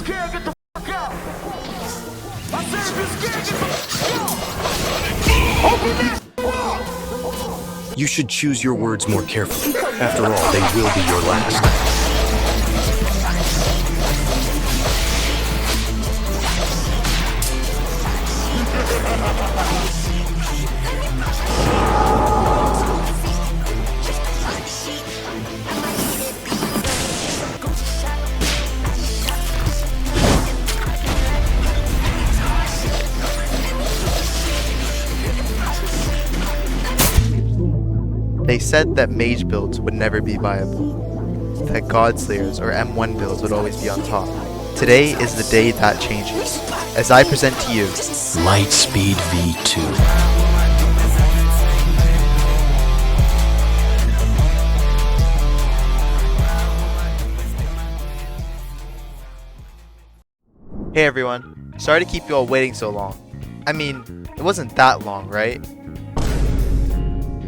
scared, get the fuck out. I said if you're scared, get the fuck out. Open that door. You should choose your words more carefully. After all, they will be your last. They said that mage builds would never be viable, that Godslayers or M1 builds would always be on top. Today is the day that changes, as I present to you Lightspeed V2. Hey everyone, sorry to keep you all waiting so long. I mean, it wasn't that long, right?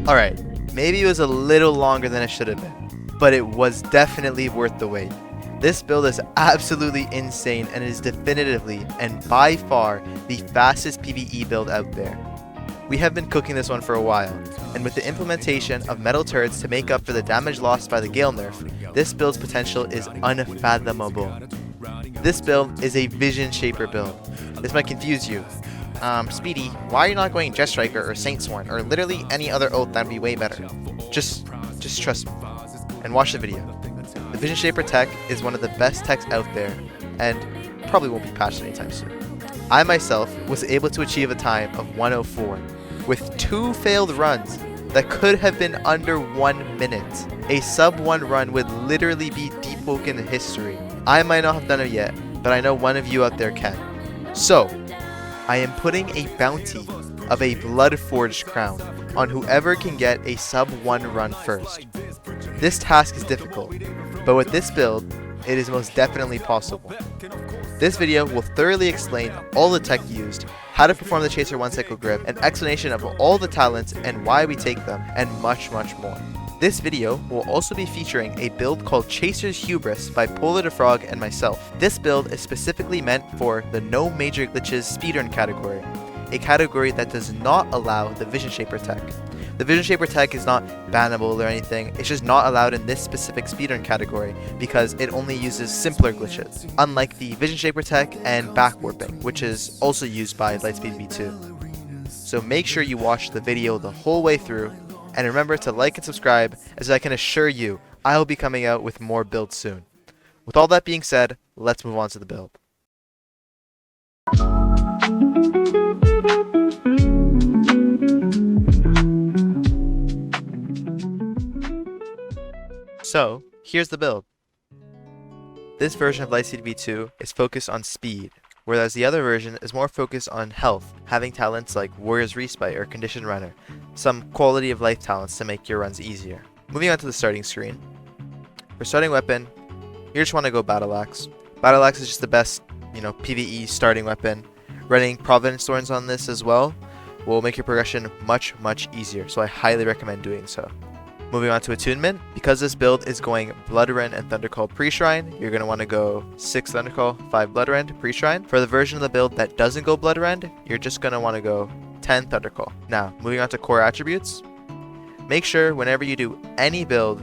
Alright, maybe it was a little longer than it should have been, but it was definitely worth the wait. This build is absolutely insane and is definitively and by far the fastest PvE build out there. We have been cooking this one for a while, and with the implementation of metal turrets to make up for the damage lost by the Gale nerf, this build's potential is unfathomable. This build is a Vision Shaper build. This might confuse you. Speedy, why are you not going Jet Striker or Saint Sworn or literally any other oath that'd be way better? Just trust me and watch the video. The Vision Shaper tech is one of the best techs out there and probably won't be patched anytime soon. I myself was able to achieve a time of 104 with 2 failed runs that could have been under 1 minute. A sub 1 run would literally be Deepwoken history. I might not have done it yet, but I know one of you out there can. So, I am putting a bounty of a Bloodforged crown on whoever can get a sub 1 run first. This task is difficult, but with this build, it is most definitely possible. This video will thoroughly explain all the tech used, how to perform the Chaser 1 cycle grip, an explanation of all the talents and why we take them, and much more. This video will also be featuring a build called Chaser's Hubris by Polar the Frog and myself. This build is specifically meant for the no major glitches speedrun category, a category that does not allow the Vision Shaper tech. The Vision Shaper tech is not bannable or anything, it's just not allowed in this specific speedrun category because it only uses simpler glitches, unlike the Vision Shaper tech and back warping, which is also used by Lightspeed V2. So make sure you watch the video the whole way through, and remember to like and subscribe, as I can assure you, I will be coming out with more builds soon. With all that being said, let's move on to the build. So, here's the build. This version of Lightspeed V2 is focused on speed, whereas the other version is more focused on health, having talents like Warrior's Respite or Condition Runner, some quality of life talents to make your runs easier. Moving on to the starting screen. For starting weapon, you just want to go Battle Axe. Battle Axe is just the best, PvE starting weapon. Running Providence Thorns on this as well will make your progression much easier, so I highly recommend doing so. Moving on to attunement, because this build is going Bloodrend and Thundercall Preshrine, you're going to want to go 6 Thundercall, 5 Bloodrend, Preshrine. For the version of the build that doesn't go Bloodrend, you're just going to want to go 10 Thundercall. Now, moving on to core attributes, make sure whenever you do any build,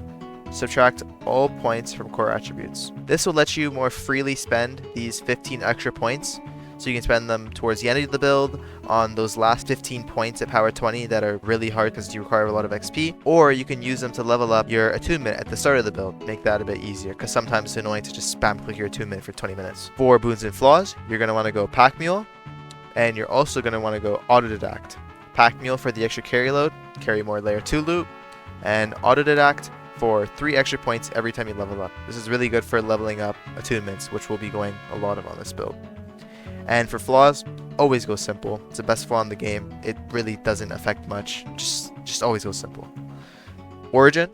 subtract all points from core attributes. This will let you more freely spend these 15 extra points, so you can spend them towards the end of the build on those last 15 points at power 20 that are really hard because you require a lot of XP, or you can use them to level up your attunement at the start of the build, make that a bit easier because sometimes it's annoying to just spam click your attunement for 20 minutes. For boons and flaws, you're going to want to go Pack Mule, and you're also going to want to go Autodidact. Pack Mule for the extra carry load, carry more layer 2 loot, and Autodidact for 3 extra points every time you level up. This is really good for leveling up attunements, which we'll be going a lot of on this build. And for flaws, always go simple. It's the best flaw in the game. It really doesn't affect much. Just always go simple. Origin.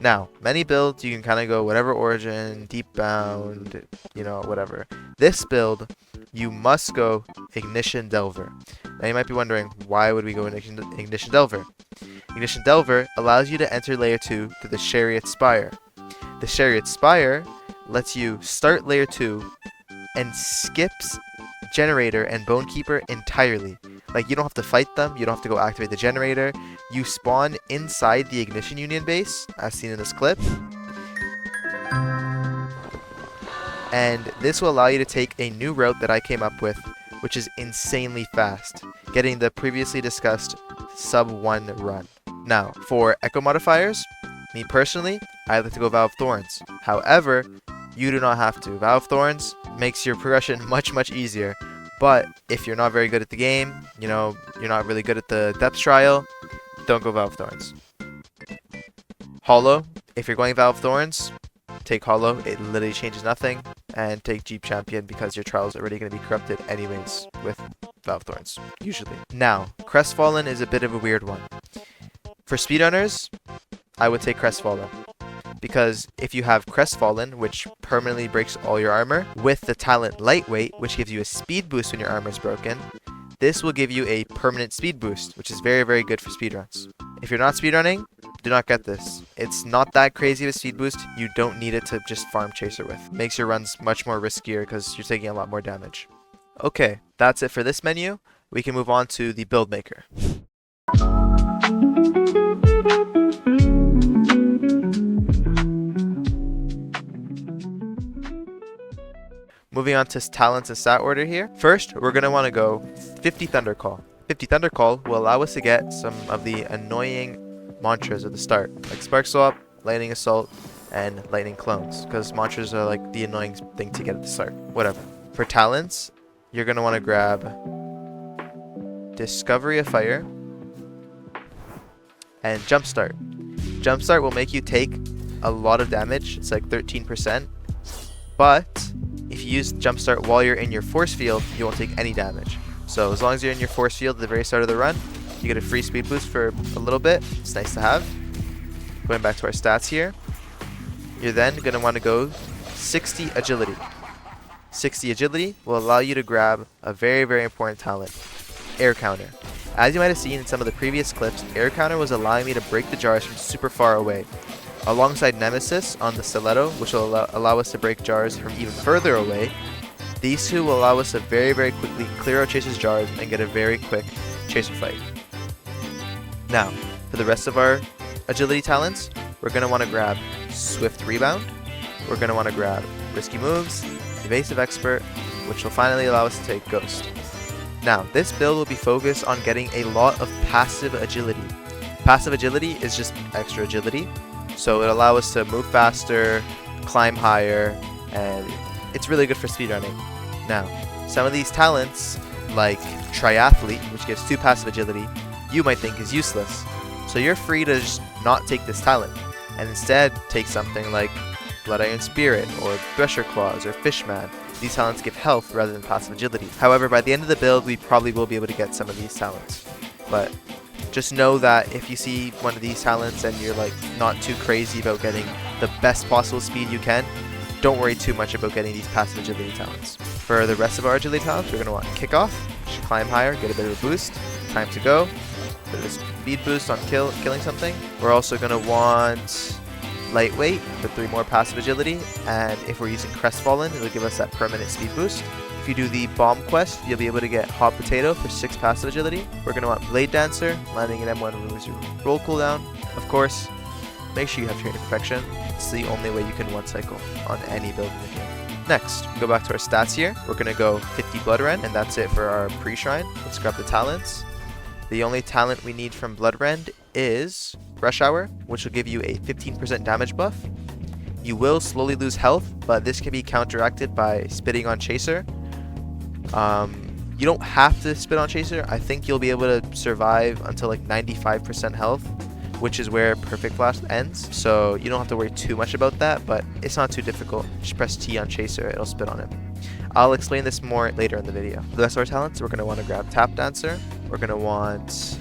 Now, many builds you can kind of go whatever origin, deep bound, whatever. This build, you must go Ignition Delver. Now you might be wondering, why would we go Ignition Delver? Ignition Delver allows you to enter layer 2 through the Chariot Spire. The Chariot Spire lets you start layer 2 and skips generator and bone keeper entirely. Like, you don't have to fight them, you don't have to go activate the generator. You spawn inside the ignition union base, as seen in this clip. And this will allow you to take a new route that I came up with, which is insanely fast, getting the previously discussed sub 1 run. Now, for echo modifiers, me personally, I like to go Valve Thorns. However, you do not have to. Valve Thorns makes your progression much easier. But if you're not very good at the game, you know, you're not really good at the depth trial, don't go Valve Thorns. Hollow, if you're going Valve Thorns, take Hollow, it literally changes nothing. And take Jeep Champion because your trial is already going to be corrupted anyways with Valve Thorns, usually. Now, Crestfallen is a bit of a weird one. For speedrunners, I would take Crestfallen. Because if you have Crestfallen, which permanently breaks all your armor, with the talent Lightweight, which gives you a speed boost when your armor is broken, this will give you a permanent speed boost, which is very good for speedruns. If you're not speedrunning, do not get this. It's not that crazy of a speed boost. You don't need it to just farm Chaser with. Makes your runs much more riskier because you're taking a lot more damage. Okay, that's it for this menu. We can move on to the build maker. Moving on to talents and stat order here. First, we're going to want to go 50 Thunder Call. 50 Thunder Call will allow us to get some of the annoying mantras at the start, like Spark Swap, Lightning Assault, and Lightning Clones, because mantras are like the annoying thing to get at the start. Whatever. For talents, you're going to want to grab Discovery of Fire and Jumpstart. Jumpstart will make you take a lot of damage. It's like 13%, but if you use Jumpstart while you're in your force field, you won't take any damage. So as long as you're in your force field at the very start of the run, you get a free speed boost for a little bit. It's nice to have. Going back to our stats here, you're then going to want to go 60 Agility. 60 Agility will allow you to grab a very important talent, Air Counter. As you might have seen in some of the previous clips, Air Counter was allowing me to break the jars from super far away, alongside Nemesis on the Stiletto, which will allow us to break jars from even further away. These two will allow us to very quickly clear out Chaser's jars and get a very quick Chaser fight. Now, for the rest of our agility talents, we're going to want to grab Swift Rebound, we're going to want to grab Risky Moves, Evasive Expert, which will finally allow us to take Ghost. Now, this build will be focused on getting a lot of passive agility. Passive agility is just extra agility, so it'll allow us to move faster, climb higher, and it's really good for speedrunning. Now, some of these talents, like Triathlete, which gives 2 passive agility, you might think is useless. So you're free to just not take this talent, and instead take something like Blood Iron Spirit, or Thresher Claws, or Fishman. These talents give health rather than passive agility. However, by the end of the build, we probably will be able to get some of these talents. But just know that if you see one of these talents and you're like not too crazy about getting the best possible speed you can, don't worry too much about getting these passive agility talents. For the rest of our agility talents, we're going to want Kickoff, which climb higher, get a bit of a boost, Time to Go, bit of a speed boost on killing something. We're also going to want Lightweight for 3 more passive agility, and if we're using Crestfallen, it'll give us that permanent speed boost. If you do the Bomb Quest, you'll be able to get Hot Potato for 6 passive agility. We're going to want Blade Dancer, landing an M1 removes your roll cooldown. Of course, make sure you have Training Perfection. It's the only way you can one cycle on any build in the game. Next, go back to our stats here. We're going to go 50 Blood Rend, and that's it for our Preshrine. Let's grab the talents. The only talent we need from Blood Rend is Rush Hour, which will give you a 15% damage buff. You will slowly lose health, but this can be counteracted by spitting on Chaser. You don't have to spit on Chaser. I think you'll be able to survive until like 95% health, which is where Perfect Blast ends. So you don't have to worry too much about that, but it's not too difficult. Just press T on Chaser, it'll spit on him. I'll explain this more later in the video. For the rest of our talents, we're going to want to grab Tap Dancer. We're going to want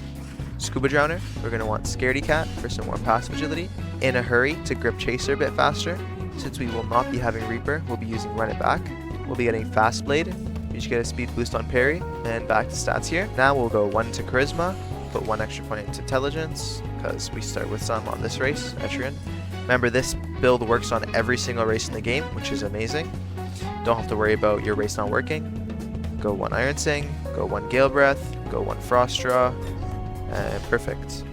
Scuba Drowner. We're going to want Scaredy Cat for some more passive agility. In a Hurry to grip Chaser a bit faster. Since we will not be having Reaper, we'll be using Run It Back. We'll be getting Fast Blade. You should get a speed boost on parry. And back to stats here. Now we'll go 1 to Charisma, put 1 extra point into Intelligence, because we start with some on this race, Preshrine. Remember, this build works on every single race in the game, which is amazing. Don't have to worry about your race not working. Go 1 Iron Sing, go 1 Gale Breath, go 1 Frost Draw, and perfect.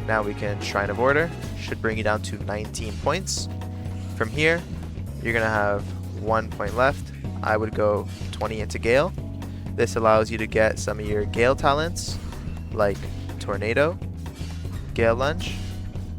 Now we can Shrine of Order. Should bring you down to 19 points. From here, you're going to have 1 point left. I would go 20 into Gale. This allows you to get some of your Gale talents, like Tornado, Gale Lunge,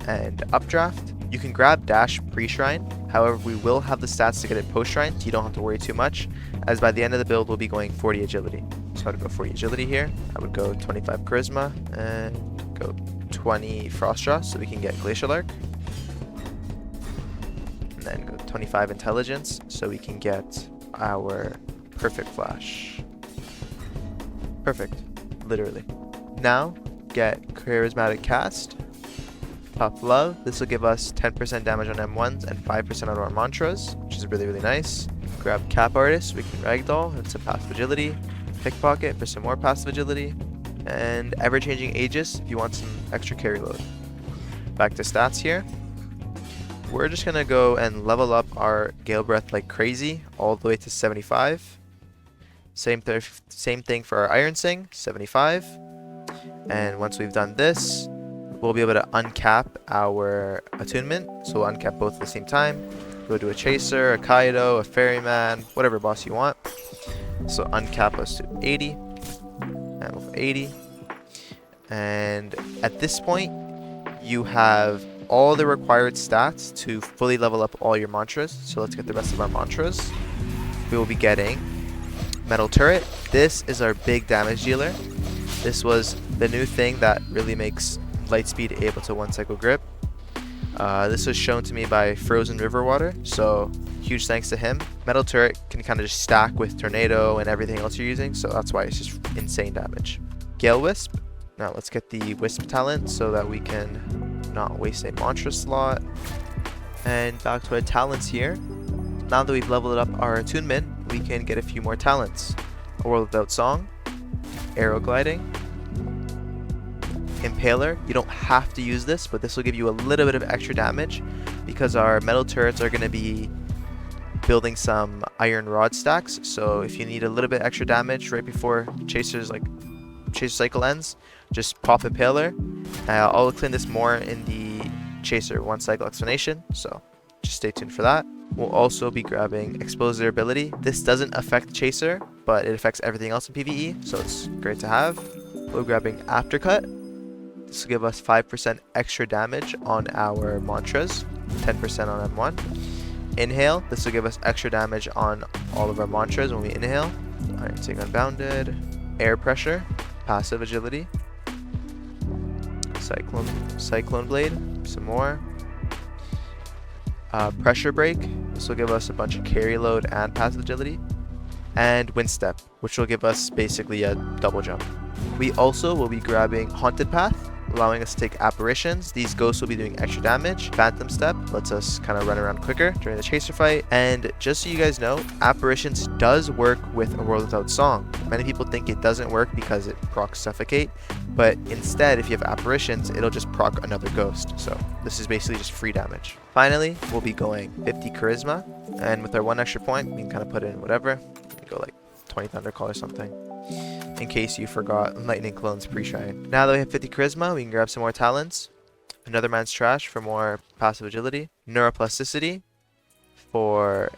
and Updraft. You can grab Dash pre-Shrine. However, we will have the stats to get it post-Shrine, so you don't have to worry too much, as by the end of the build, we'll be going 40 Agility. So I would go 40 Agility here. I would go 25 Charisma, and go 20 Frost Draw, so we can get Glacial Arc. And then go 25 Intelligence, so we can get our Perfect Flash. Perfect. Literally. Now, get Charismatic Cast. Puff Love. This will give us 10% damage on M1s and 5% on our mantras, which is really, really nice. Grab Cap Artist. We can Ragdoll and some passive agility. Pickpocket for some more passive agility. And Ever-Changing Aegis if you want some extra carry load. Back to stats here. We're just going to go and level up our Gale Breath like crazy, all the way to 75. Same thing for our Iron Sing, 75. And once we've done this, we'll be able to uncap our attunement. So we'll uncap both at the same time. Go to a Chaser, a Kaido, a Ferryman, whatever boss you want. So uncap us to 80. And we'll 80. And at this point, you have all the required stats to fully level up all your mantras. So let's get the rest of our mantras. We will be getting Metal Turret. This is our big damage dealer. This was the new thing that really makes Lightspeed able to 1-cycle grip. This was shown to me by Frozen River Water, so huge thanks to him. Metal Turret can kind of just stack with Tornado and everything else you're using, so that's why it's just insane damage. Gale Wisp. Now let's get the Wisp talent so that we can not waste a mantra slot. And back to our talents here. Now that we've leveled up our attunement, we can get a few more talents. A World Without Song, Arrow Gliding, Impaler. You don't have to use this, but this will give you a little bit of extra damage because our metal turrets are going to be building some iron rod stacks. So if you need a little bit extra damage right before Chaser cycle ends, just pop Impaler. I'll explain this more in the Chaser 1-cycle explanation, so just stay tuned for that. We'll also be grabbing Expose Their Ability. This doesn't affect Chaser, but it affects everything else in PvE, so it's great to have. We're grabbing Aftercut. This will give us 5% extra damage on our mantras, 10% on M1. Inhale. This will give us extra damage on all of our mantras when we inhale. Iron Sing Unbounded. Air Pressure. Passive Agility. Cyclone Blade. Some more. Pressure Break. This will give us a bunch of carry load and passive agility. And Wind Step, which will give us basically a double jump. We also will be grabbing Haunted Path, allowing us to take apparitions. These ghosts will be doing extra damage. Phantom Step lets us kind of run around quicker during the Chaser fight. And just so you guys know, apparitions does work with A World Without Song. Many people think it doesn't work because it procs Suffocate, but instead, if you have apparitions, it'll just proc another ghost. So this is basically just free damage. Finally, we'll be going 50 Charisma, and with our 1 extra point, we can kind of put in whatever. We can go like 20 Thundercall or something, in case you forgot Lightning Clone's pre-Shrine. Now that we have 50 Charisma, we can grab some more talents. Another Man's Trash for more passive agility. Neuroplasticity for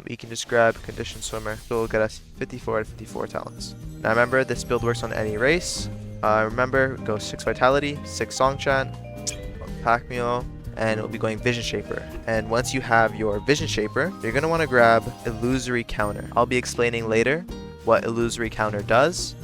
we can just grab Condition Swimmer. So will get us 54 out of 54 talents. Now remember, this build works on any race. Remember, go 6 Vitality, 6 Song Chant, Pack Mule, and it'll be going Vision Shaper. And once you have your Vision Shaper, you're going to want to grab Illusory Counter. I'll be explaining later what Illusory Counter does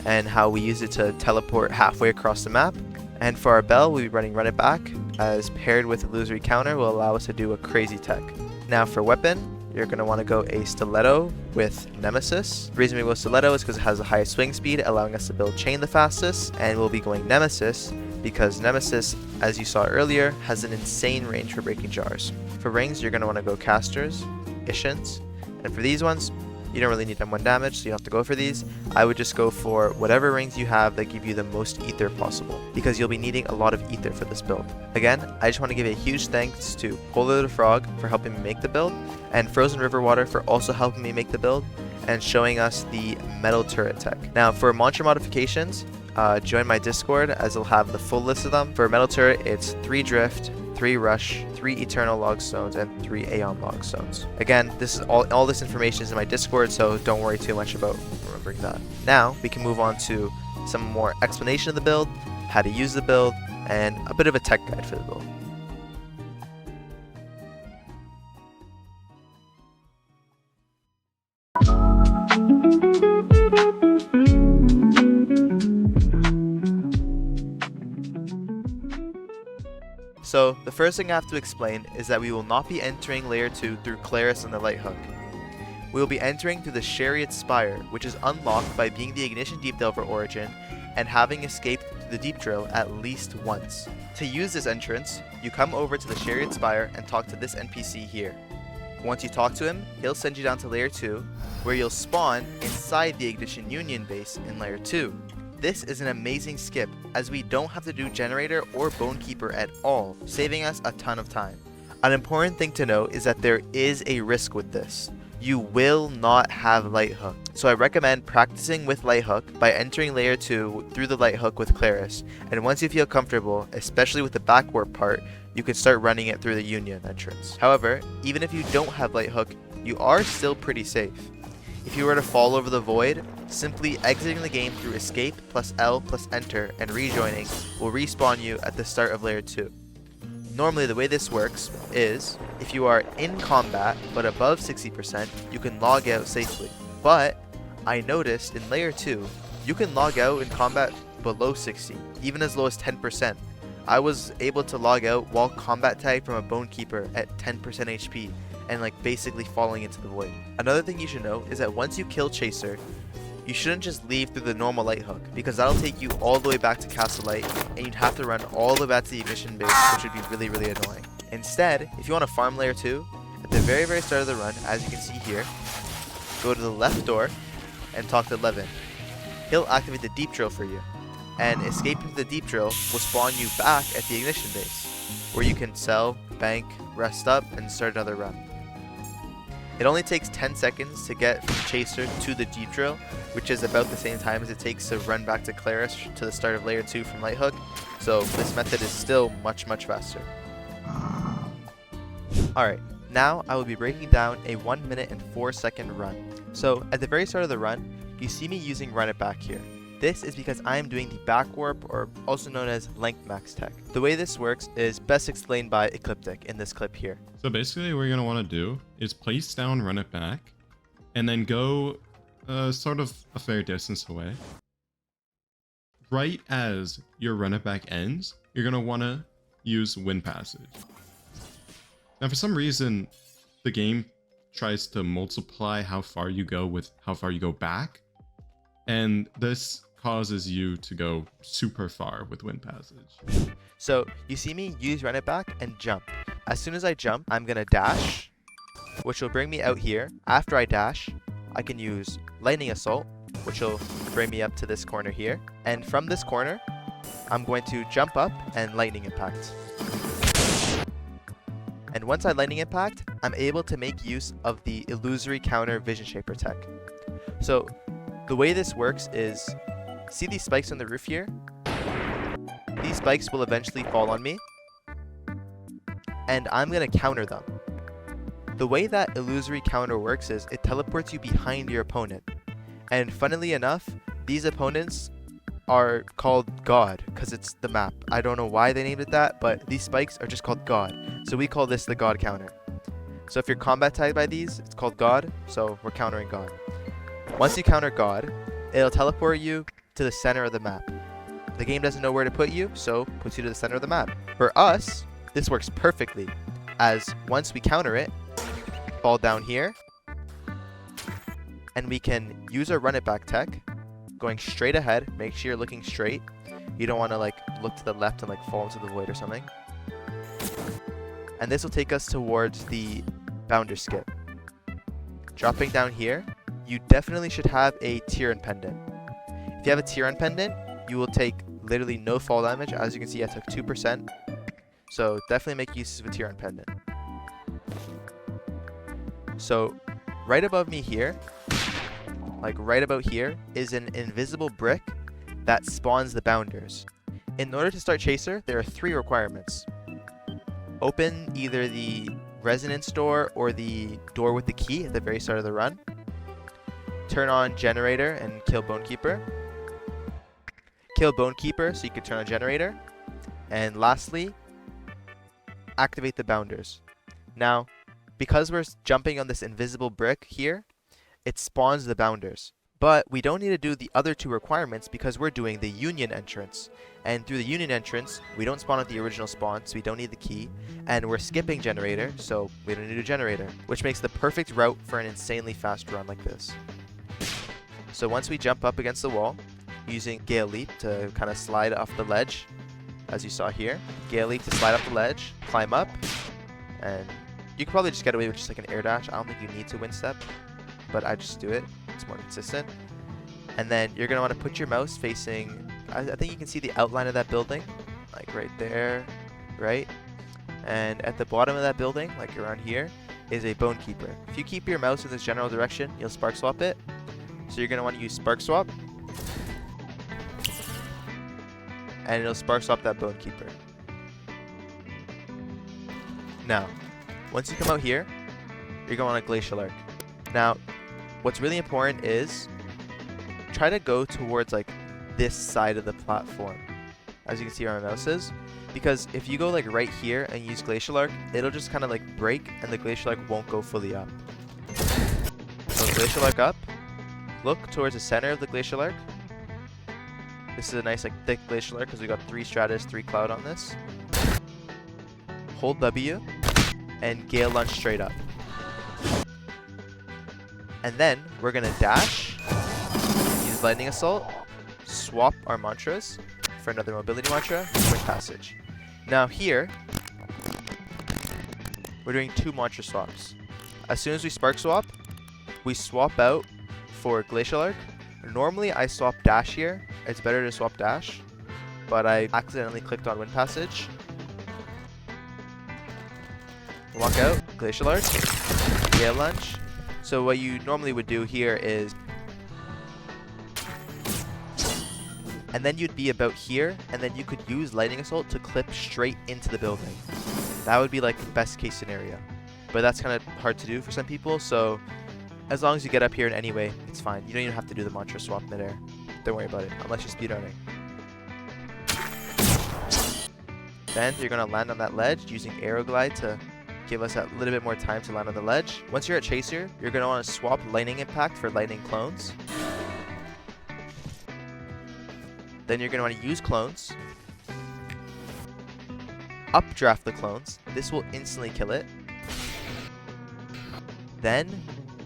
and how we use it to teleport halfway across the map. And for our bell, we'll be running Run It Back, as paired with Illusory Counter will allow us to do a crazy tech. Now for weapon, you're going to want to go a Stiletto with Nemesis. The reason we go Stiletto is because it has the highest swing speed, allowing us to build Chain the fastest, and we'll be going Nemesis because Nemesis, as you saw earlier, has an insane range for breaking jars. For rings, you're going to want to go Casters, Ishins, and for these ones, you don't really need M1 damage, so you don't have to go for these. I would just go for whatever rings you have that give you the most ether possible, because you'll be needing a lot of ether for this build. Again, I just want to give a huge thanks to Polar the Frog for helping me make the build, and Frozen River Water for also helping me make the build, and showing us the metal turret tech. Now for monster modifications, join my Discord as it'll have the full list of them. For metal turret, it's 3 drift, 3 rush, 3 eternal log stones, and 3 aeon log stones. Again, this is all this information is in my Discord, so don't worry too much about remembering that. Now we can move on to some more explanation of the build, how to use the build, and a bit of a tech guide for the build. So the first thing I have to explain is that we will not be entering layer 2 through Claris and the light hook. We will be entering through the Chariot Spire, which is unlocked by being the Ignition Deep Delver origin and having escaped through the Deep Drill at least once. To use this entrance, you come over to the Chariot Spire and talk to this NPC here. Once you talk to him, he'll send you down to layer 2, where you'll spawn inside the Ignition Union base in layer 2. This is an amazing skip, as we don't have to do Generator or Bonekeeper at all, saving us a ton of time. An important thing to note is that there is a risk with this. You will not have Light Hook, so I recommend practicing with Light Hook by entering layer 2 through the Light Hook with Claris, and once you feel comfortable, especially with the back warp part, you can start running it through the Union entrance. However, even if you don't have Light Hook, you are still pretty safe. If you were to fall over the void, simply exiting the game through escape plus L plus enter and rejoining will respawn you at the start of layer 2. Normally the way this works is, if you are in combat but above 60%, you can log out safely. But I noticed in layer 2, you can log out in combat below 60, even as low as 10%. I was able to log out while combat tagged from a Bonekeeper at 10% HP. And like basically falling into the void. Another thing you should know is that once you kill Chaser, you shouldn't just leave through the normal light hook, because that'll take you all the way back to Castle Light, and you'd have to run all the way back to the Ignition base, which would be really annoying. Instead, if you want to farm layer 2, at the very start of the run, as you can see here, go to the left door and talk to Levin. He'll activate the Deep Drill for you, and escaping the Deep Drill will spawn you back at the Ignition base, where you can sell, bank, rest up, and start another run. It only takes 10 seconds to get from Chaser to the Deep Drill, which is about the same time as it takes to run back to Claris to the start of layer 2 from Light Hook, so this method is still much faster. Alright, now I will be breaking down a 1 minute and 4 second run. So at the very start of the run, you see me using Run It Back here. This is because I am doing the back warp, or also known as length max tech. The way this works is best explained by Ecliptic in this clip here. So basically what you're going to want to do is place down Run It Back, and then go sort of a fair distance away. Right as your Run It Back ends, you're going to want to use Wind Passage. Now for some reason, the game tries to multiply how far you go with how far you go back, and this causes you to go super far with Wind Passage. So you see me use Run It Back and jump. As soon as I jump, I'm gonna dash, which will bring me out here. After I dash, I can use Lightning Assault, which will bring me up to this corner here. And from this corner, I'm going to jump up and Lightning Impact. And once I Lightning Impact, I'm able to make use of the Illusory Counter Vision Shaper tech. So the way this works is, see these spikes on the roof here? These spikes will eventually fall on me, and I'm going to counter them. The way that illusory counter works is it teleports you behind your opponent. And funnily enough, these opponents are called God because it's the map. I don't know why they named it that, but these spikes are just called God. So we call this the God counter. So if you're combat tagged by these, it's called God, so we're countering God. Once you counter God, it'll teleport you to the center of the map. The game doesn't know where to put you, so puts you to the center of the map. For us, this works perfectly, as once we counter it, fall down here, and we can use our run it back tech, going straight ahead. Make sure you're looking straight. You don't want to like look to the left and like fall into the void or something. And this will take us towards the bounder skip. Dropping down here, you definitely should have a Tyrion pendant. If you have a Tyrion pendant, you will take literally no fall damage. As you can see, I took 2%. So definitely make use of a Tyrion pendant. So right above me here, like right about here, is an invisible brick that spawns the bounders. In order to start Chaser, there are 3 requirements. Open either the resonance door or the door with the key at the very start of the run. Turn on generator and kill Bonekeeper. Kill Bonekeeper so you can turn on generator. And lastly, activate the bounders. Now, because we're jumping on this invisible brick here, it spawns the bounders. But we don't need to do the other 2 requirements because we're doing the union entrance. And through the union entrance, we don't spawn at the original spawn, so we don't need the key. And we're skipping generator, so we don't need a generator. Which makes the perfect route for an insanely fast run like this. So once we jump up against the wall, using Gale Leap to kind of slide off the ledge, as you saw here. Gale Leap to slide off the ledge, climb up, and you can probably just get away with just like an air dash. I don't think you need to wind step, but I just do it. It's more consistent. And then you're going to want to put your mouse facing, I think you can see the outline of that building, like right there, right? And at the bottom of that building, like around here, is a Bonekeeper. If you keep your mouse in this general direction, you'll spark swap it. So you're going to want to use spark swap. And it'll spark swap that Bonekeeper. Now, once you come out here, you're going on a Glacial Arc. Now, what's really important is try to go towards like this side of the platform, as you can see where my mouse is, because if you go like right here and use Glacial Arc, it'll just kind of like break and the Glacial Arc won't go fully up. So Glacial Arc up, look towards the center of the Glacial Arc. This is a nice like thick Glacial Arc because we got 3 Stratus, 3 Cloud on this. Hold W and Gale Lunge straight up. And then we're gonna dash, use Lightning Assault, swap our mantras for another mobility mantra, Wind Passage. Now here, we're doing 2 mantra swaps. As soon as we spark swap, we swap out for Glacial Arc. Normally I swap dash here. It's better to swap dash, but I accidentally clicked on Wind Passage. Walk out, Glacial Arc, Gale Lunge. So what you normally would do here is, and then you'd be about here, and then you could use Lightning Assault to clip straight into the building. That would be like the best case scenario. But that's kind of hard to do for some people, so as long as you get up here in any way, it's fine. You don't even have to do the mantra swap midair. Don't worry about it, unless you're speedrunning. Then you're going to land on that ledge using Aero Glide to give us a little bit more time to land on the ledge. Once you're at Chaser, you're going to want to swap Lightning Impact for Lightning Clones. Then you're going to want to use Clones. Updraft the Clones. This will instantly kill it. Then,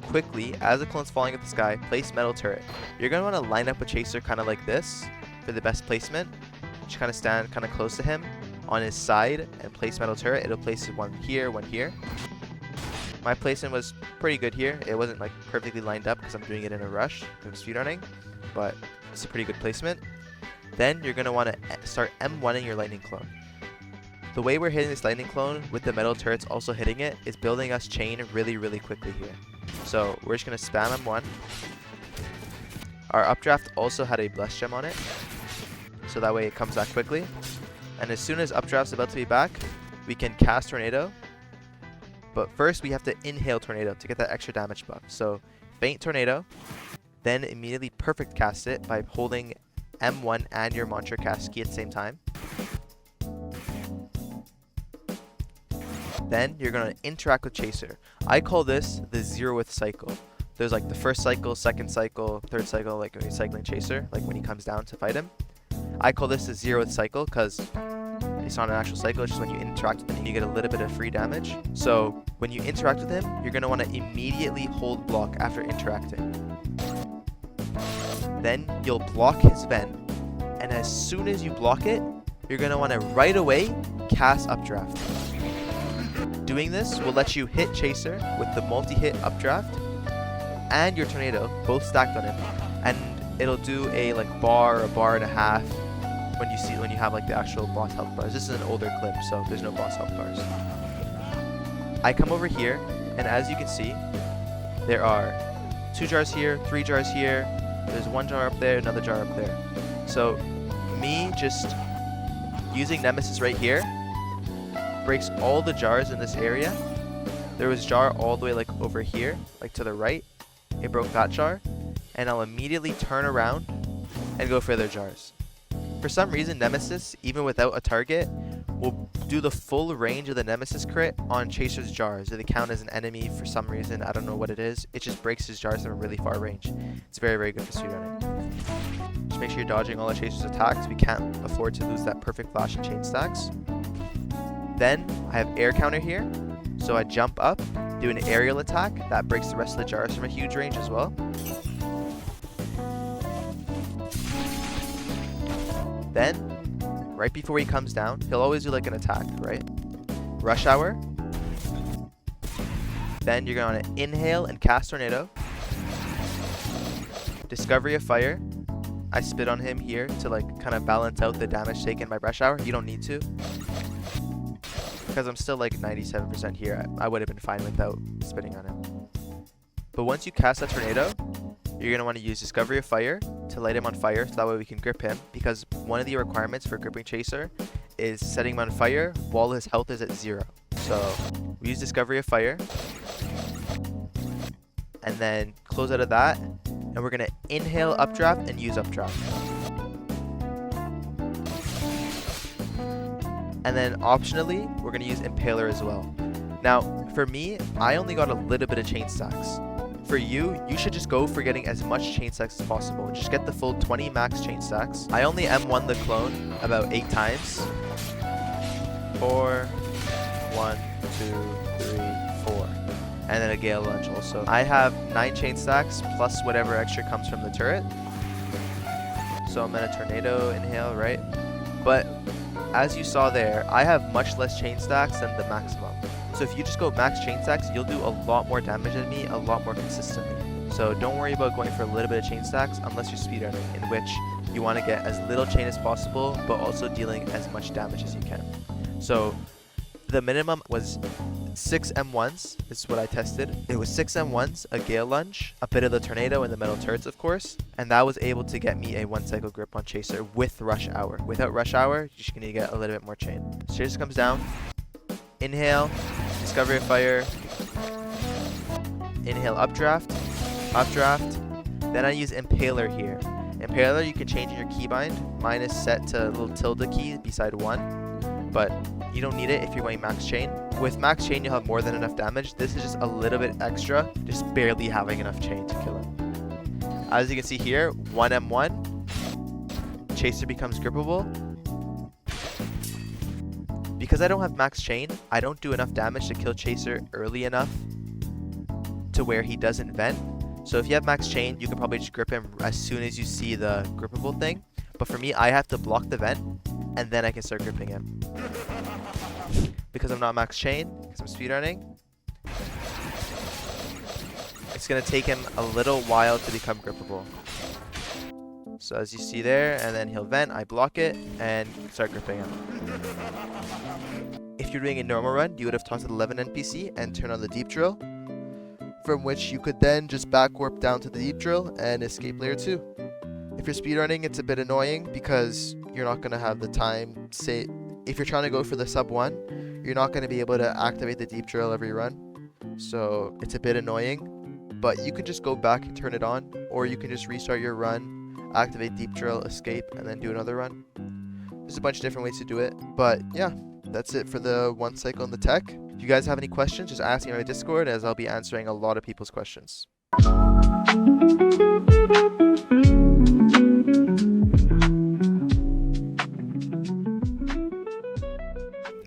quickly, as the clone's falling at the sky, place Metal Turret. You're going to want to line up a Chaser kind of like this for the best placement. Just kind of stand kind of close to him on his side and place Metal Turret. It'll place one here, one here. My placement was pretty good here. It wasn't like perfectly lined up because I'm doing it in a rush because I'm speedrunning, but it's a pretty good placement. Then you're going to want to start M1ing your Lightning Clone. The way we're hitting this Lightning Clone with the Metal Turrets also hitting it is building us chain really, really quickly here. So we're just going to spam M1. Our Updraft also had a Bless Gem on it, so that way it comes back quickly. And as soon as Updraft's about to be back, we can cast Tornado, But first we have to inhale tornado to get that extra damage buff. So faint tornado, then immediately perfect cast it by holding M1 and your mantra cast key at the same time. Then you're going to interact with Chaser. I call this the 0th cycle. There's like the first cycle, second cycle, third cycle, like when you're cycling Chaser, like when he comes down to fight him. I call this the 0th cycle because it's not an actual cycle, it's just when you interact with him and you get a little bit of free damage. So when you interact with him, you're going to want to immediately hold block after interacting. Then you'll block his vent, and as soon as you block it, you're going to want to right away cast Updraft. Doing this will let you hit Chaser with the multi-hit Updraft and your tornado, both stacked on him, and it'll do a bar and a half when you have like the actual boss health bars. This is an older clip, so there's no boss health bars. I come over here, and as you can see, there are 2 jars here, 3 jars here, there's 1 jar up there, another jar up there. So me just using Nemesis right here breaks all the jars in this area. There was jar all the way like over here, like to the right. It broke that jar, and I'll immediately turn around and go for other jars. For some reason, Nemesis, even without a target, will do the full range of the Nemesis crit on Chaser's jars. They count as an enemy for some reason. I don't know what it is. It just breaks his jars from a really far range. It's very, very good for speedrunning. Just make sure you're dodging all of Chaser's attacks. We can't afford to lose that perfect flash and chain stacks. Then I have air counter here, so I jump up, do an aerial attack that breaks the rest of the jars from a huge range as well. Then, right before he comes down, he'll always do like an attack, right? Rush Hour. Then you're going to inhale and cast Tornado. Discovery of Fire. I spit on him here to like kind of balance out the damage taken by Rush Hour. You don't need to, because I'm still like 97% here. I would have been fine without spitting on him. But once you cast that tornado, you're going to want to use Discovery of Fire to light him on fire, so that way we can grip him, because one of the requirements for gripping Chaser is setting him on fire while his health is at 0. So we use Discovery of Fire, and then close out of that, and we're going to inhale Updraft and use Updraft. And then optionally, we're going to use Impaler as well. Now, for me, I only got a little bit of chain stacks. For you, you should just go for getting as much chain stacks as possible. Just get the full 20 max chain stacks. I only M1 the clone about 8 times. 4, 1, 2, 3, 4. And then a Gale Lunge also. I have 9 chain stacks plus whatever extra comes from the turret. So I'm going to Tornado Inhale, right? But as you saw there, I have much less chain stacks than the maximum. So if you just go max chain stacks, you'll do a lot more damage than me, a lot more consistently. So don't worry about going for a little bit of chain stacks unless you're speedrunning, in which you want to get as little chain as possible, but also dealing as much damage as you can. So the minimum was 6 M1s, this is what I tested. It was 6 M1s, a Gale Lunge, a bit of the Tornado and the metal turrets of course, and that was able to get me a 1 cycle grip on Chaser with Rush Hour. Without Rush Hour, you're just going to get a little bit more chain. So Chaser comes down, inhale, Discovery of Fire, inhale Updraft, Updraft, then I use Impaler here. Impaler you can change in your keybind. Mine is set to a little tilde key beside 1, but you don't need it if you're going max chain. With max chain, you'll have more than enough damage. This is just a little bit extra, just barely having enough chain to kill him. As you can see here, 1 M1, Chaser becomes grippable. Because I don't have max chain, I don't do enough damage to kill Chaser early enough to where he doesn't vent. So if you have max chain, you can probably just grip him as soon as you see the grippable thing. But for me, I have to block the vent, and then I can start gripping him. Because I'm not max chain, because I'm speedrunning, it's going to take him a little while to become grippable. So as you see there, and then he'll vent, I block it, and start gripping him. If you're doing a normal run, you would have tossed at 11 NPC and turn on the deep drill, from which you could then just back warp down to the deep drill and escape layer 2. If you're speedrunning, it's a bit annoying because you're not going to have the time. Say, if you're trying to go for the sub 1, you're not going to be able to activate the deep drill every run. So it's a bit annoying, but you can just go back and turn it on, or you can just restart your run, activate deep drill, escape, and then do another run. There's a bunch of different ways to do it, but yeah, that's it for the 1 cycle in the tech. If you guys have any questions, just ask me on my Discord, as I'll be answering a lot of people's questions.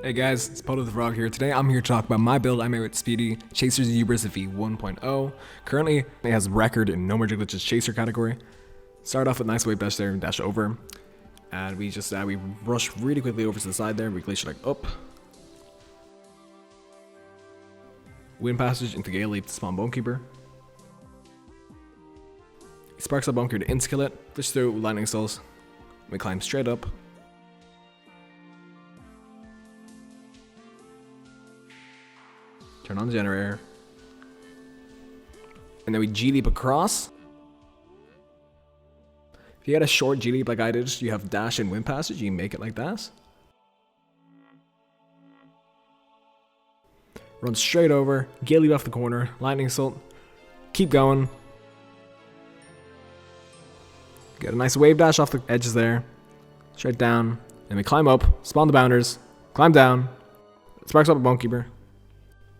Hey guys, it's Poto the Frog here. Today I'm here to talk about my build I made with Speedy, Chaser's Hubris v 1.0. Currently, it has record in No More Glitches Chaser category. Start off with nice wave dash there and dash over. And we just we rush really quickly over to the side there. We glacier like up. Wind passage into Gale Leap to spawn Bonekeeper. He sparks up Bonekeeper to insta kill it. Fish through lightning souls. We climb straight up. Turn on the generator. And then we G-Leap across. If you had a short G-Leap like I did, you have dash and wind passage, you can make it like that. Run straight over, Gale Leap off the corner, lightning assault. Keep going. Get a nice wave dash off the edges there. Straight down. And we climb up, spawn the bounders, climb down. Sparks up a Bonekeeper.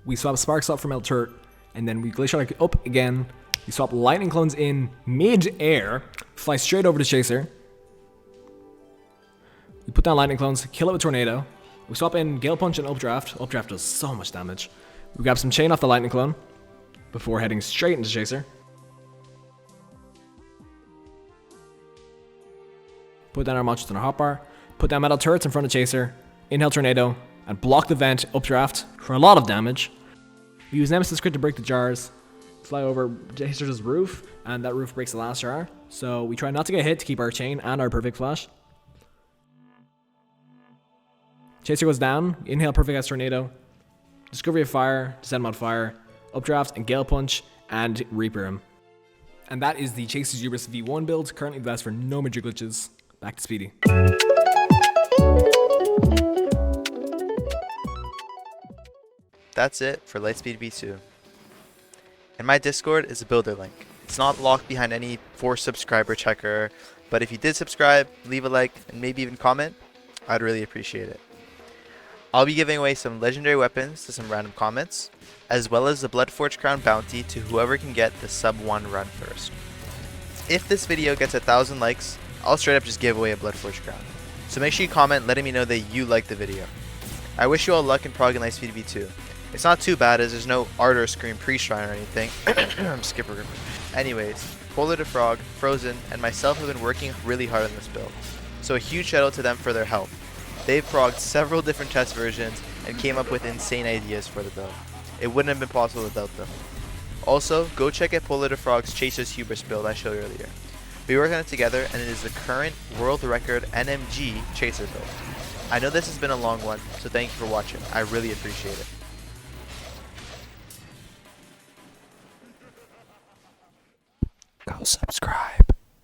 We swap Sparks up from El Turret, and then we Glacier like up again. We swap Lightning Clones in mid-air, fly straight over to Chaser. We put down Lightning Clones, kill it with Tornado. We swap in Gale Punch and Updraft. Updraft does so much damage. We grab some Chain off the Lightning Clone before heading straight into Chaser. Put down our Monsters on our hotbar. Put down Metal Turrets in front of Chaser. Inhale Tornado, and block the vent Updraft for a lot of damage. We use Nemesis Crit to break the jars. Fly over Chaser's roof, and that roof breaks the last jar. So we try not to get hit to keep our chain and our perfect flash. Chaser goes down. Inhale Perfect as Tornado. Discovery of Fire, Descend Mod Fire, Updraft, and Gale Punch, and Reaper him. And that is the Chaser's Hubris V1 build, currently the best for no major glitches. Back to Speedy. That's it for Lightspeed V2. In my Discord is a builder link. It's not locked behind any forced subscriber checker, but if you did subscribe, leave a like, and maybe even comment, I'd really appreciate it. I'll be giving away some legendary weapons to some random comments, as well as the Bloodforge Crown bounty to whoever can get the sub 1 run first. If this video gets 1,000 likes, I'll straight up just give away a Bloodforge Crown. So make sure you comment letting me know that you liked the video. I wish you all luck in progging Lightspeed V2. It's not too bad as there's no Ardor Scream Preshrine or anything. I'm skippergripper. Anyways, Polar the Frog, Frozen, and myself have been working really hard on this build. So a huge shout out to them for their help. They've progged several different test versions and came up with insane ideas for the build. It wouldn't have been possible without them. Also, go check out Polar the Frog's Chaser's Hubris build I showed earlier. We worked on it together and it is the current world record NMG Chaser build. I know this has been a long one, so thank you for watching. I really appreciate it.